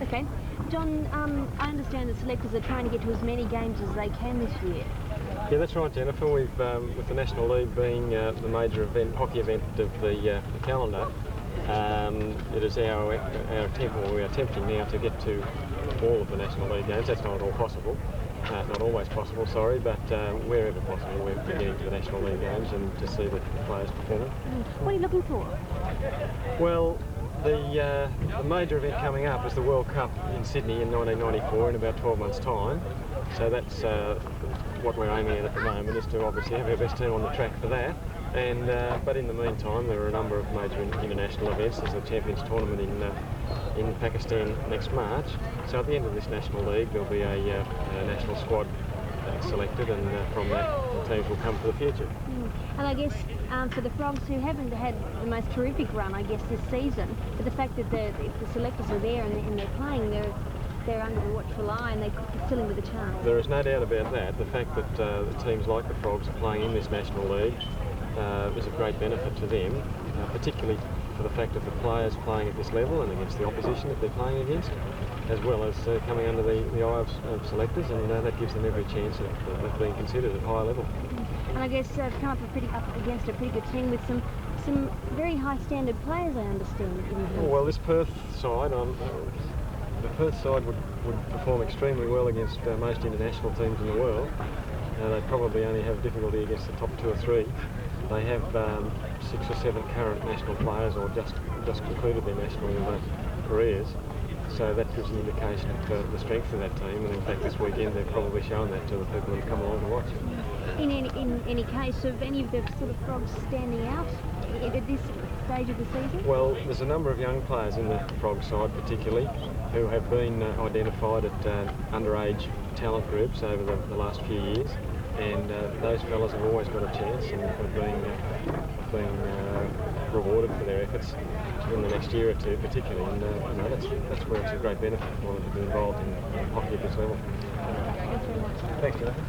Okay. John, I understand the selectors are trying to get to as many games as they can this year. Yeah, that's right, Jennifer. We've, with the National League being the major hockey event of the calendar, it is our attempt, or we're attempting now to get to all of the National League games. That's not at all possible. Not always possible, sorry, but wherever possible we're getting to the National League games and to see the players performing. What are you looking for? Well, the major event coming up is the World Cup in Sydney in 1994 in about 12 months' time. So that's what we're aiming at the moment, is to obviously have our best team on the track for that. And but in the meantime, there are a number of major international events. There's the Champions Tournament in Pakistan next March. So at the end of this National League, there'll be a national squad selected, and from that, the teams will come for the future. And I guess for the Frogs, who haven't had the most terrific run, I guess, this season, but the fact that if the selectors are there and they're playing, they're under the watchful eye and they're still in with a chance. There is no doubt about that. The fact that the teams like the Frogs are playing in this National League is a great benefit to them, particularly for the fact of the players playing at this level and against the opposition that they're playing against, as well as coming under the eye of selectors, and that gives them every chance of being considered at higher level. And I guess come up against a pretty good team with some very high standard players, I understand. Well, this Perth side, the Perth side would perform extremely well against most international teams in the world. They probably only have difficulty against the top 2 or 3. They have 6 or 7 current national players, or just concluded their national careers. So that gives an indication of the strength of that team, and in fact this weekend they've probably shown that to the people who come along to watch. In any case, of any of the sort of Frogs standing out at this stage of the season? Well, there's a number of young players in the Frog side particularly who have been identified at underage talent groups over the last few years, and those fellas have always got a chance and have been rewarded for their efforts in the next year or two particularly, and that's where it's a great benefit for them to be involved in hockey at this level. Thanks very much. Thanks, Jonathan.